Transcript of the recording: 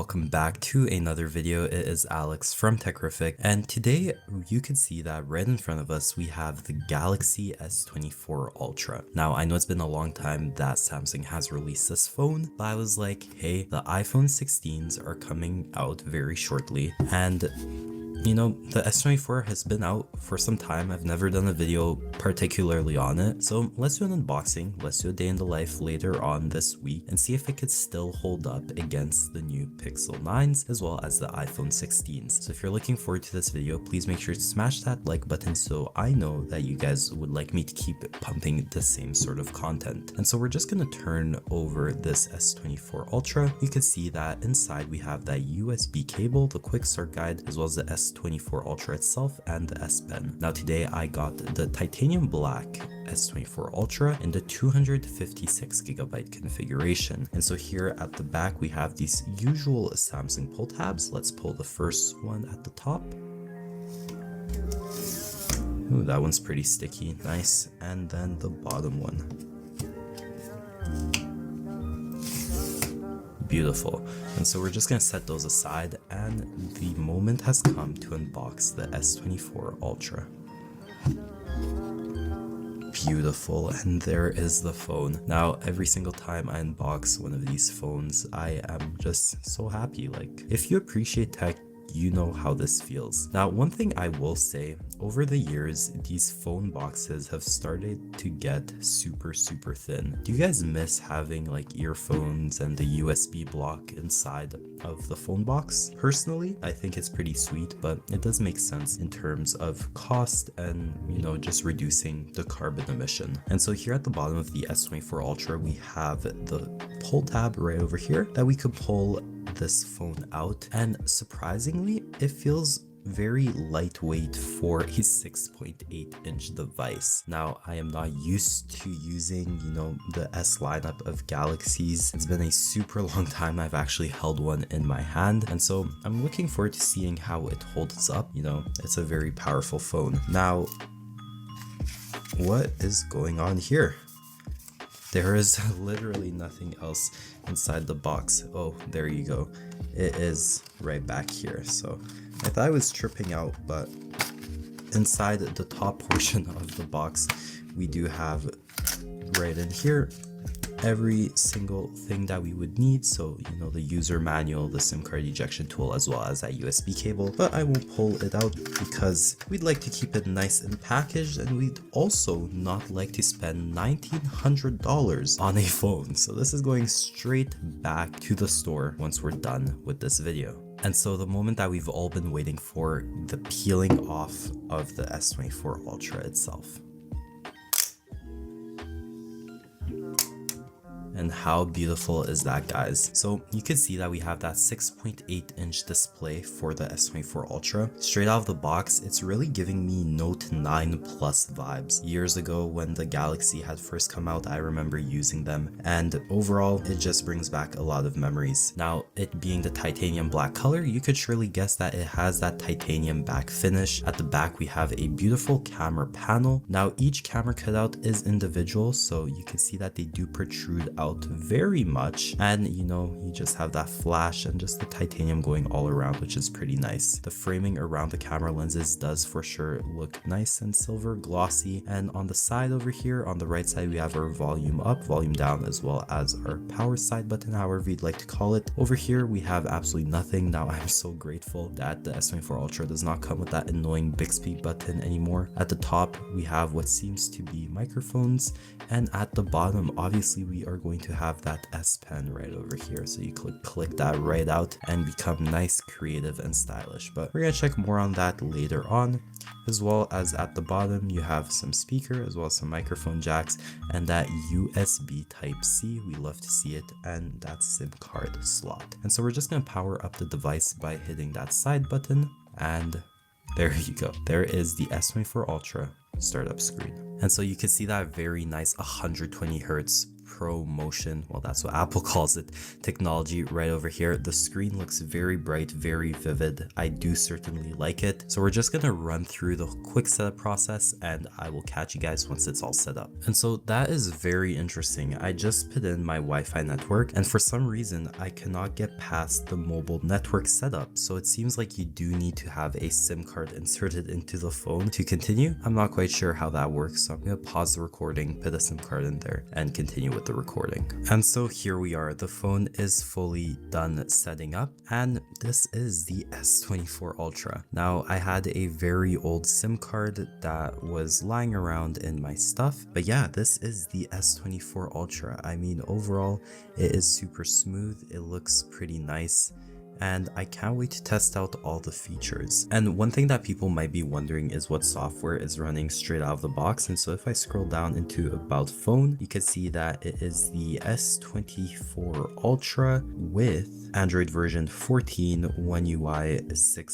welcome back to another video. It is Alex from Techrific, and today you can see that right in front of us we have the Galaxy S24 Ultra. Now I know it's been a long time that Samsung has released this phone, but I was like, hey, the iPhone 16s are coming out very shortly, and you know, the S24 has been out for some time. I've never done a video particularly on it, so let's do an unboxing, let's do a day in the life later on this week and see if it could still hold up against the new Pixel 9s as well as the iPhone 16s. So if you're looking forward to this video, please make sure to smash that like button so I know that you guys would like me to keep pumping the same sort of content. And so we're just going to turn over this S24 Ultra. You can see that inside we have that USB cable, the quick start guide, as well as the S24 Ultra itself and the S Pen. Now today I got the titanium black S24 Ultra in the 256GB configuration. And so here at the back we have these usual Samsung pull tabs. Let's pull the first one at the top. Ooh, that one's pretty sticky, nice. And then the bottom one. Beautiful. And so we're just going to set those aside, and the moment has come to unbox the S24 Ultra. Beautiful, and there is the phone. Now every single time I unbox one of these phones, I am just so happy. Like, if you appreciate tech, you know how this feels. Now, one thing I will say, over the years, these phone boxes have started to get super thin. Do you guys miss having like earphones and the USB block inside of the phone box? Personally, I think it's pretty sweet, but it does make sense in terms of cost and, you know, just reducing the carbon emission. And so here at the bottom of the S24 Ultra, we have the pull tab right over here that we could pull this phone out, and surprisingly it feels very lightweight for a 6.8-inch device. Now I am not used to using, you know, the S lineup of Galaxies. It's been a super long time I've actually held one in my hand, and so I'm looking forward to seeing how it holds up. You know, it's a very powerful phone. Now, what is going on here? There is literally nothing else inside the box. Oh, there you go. It is right back here. So I thought I was tripping out, but inside the top portion of the box, we do have right in here every single thing that we would need. So, you know, the user manual, the SIM card ejection tool, as well as that USB cable, but I won't pull it out because we'd like to keep it nice and packaged, and we'd also not like to spend $1,900 on a phone. So this is going straight back to the store once we're done with this video. And so the moment that we've all been waiting for, the peeling off of the S24 Ultra itself. And how beautiful is that, guys? So you can see that we have that 6.8-inch display for the S24 Ultra. Straight out of the box, it's really giving me Note 9 Plus vibes. Years ago when the Galaxy had first come out, I remember using them, and overall it just brings back a lot of memories. Now, it being the titanium black color, you could surely guess that it has that titanium back finish. At the back we have a beautiful camera panel. Now each camera cutout is individual, so you can see that they do protrude out very much, and you know, you just have that flash and just the titanium going all around, which is pretty nice. The framing around the camera lenses does for sure look nice and silver glossy, and on the side over here on the right side we have our volume up, volume down, as well as our power side button, however you'd like to call it. Over here we have absolutely nothing. Now I'm so grateful that the S24 Ultra does not come with that annoying Bixby button anymore. At the top we have what seems to be microphones, and at the bottom obviously we are going to have that S Pen right over here, so you click that right out and become nice, creative, and stylish. But we're gonna check more on that later on. As well as at the bottom you have some speaker as well as some microphone jacks and that USB Type-C, we love to see it, and that SIM card slot. And so we're just gonna power up the device by hitting that side button, and there you go. There is the S24 Ultra startup screen. And so you can see that very nice 120 Hz Pro Motion, well, that's what Apple calls it, technology right over here. The screen looks very bright, very vivid. I do certainly like it. So we're just gonna run through the quick setup process and I will catch you guys once it's all set up. And so that is very interesting. I just put in my Wi-Fi network and for some reason I cannot get past the mobile network setup. So it seems like you do need to have a SIM card inserted into the phone to continue. I'm not quite sure how that works, so I'm gonna pause the recording, put a SIM card in there and continue with the recording. And so here we are, the phone is fully done setting up and this is the S24 Ultra. Now I had a very old SIM card that was lying around in my stuff, but yeah, this is the S24 Ultra. I mean, overall it is super smooth, it looks pretty nice, and I can't wait to test out all the features. And one thing that people might be wondering is what software is running straight out of the box. And so if I scroll down into About Phone, you can see that it is the S24 Ultra with Android version 14, One UI 6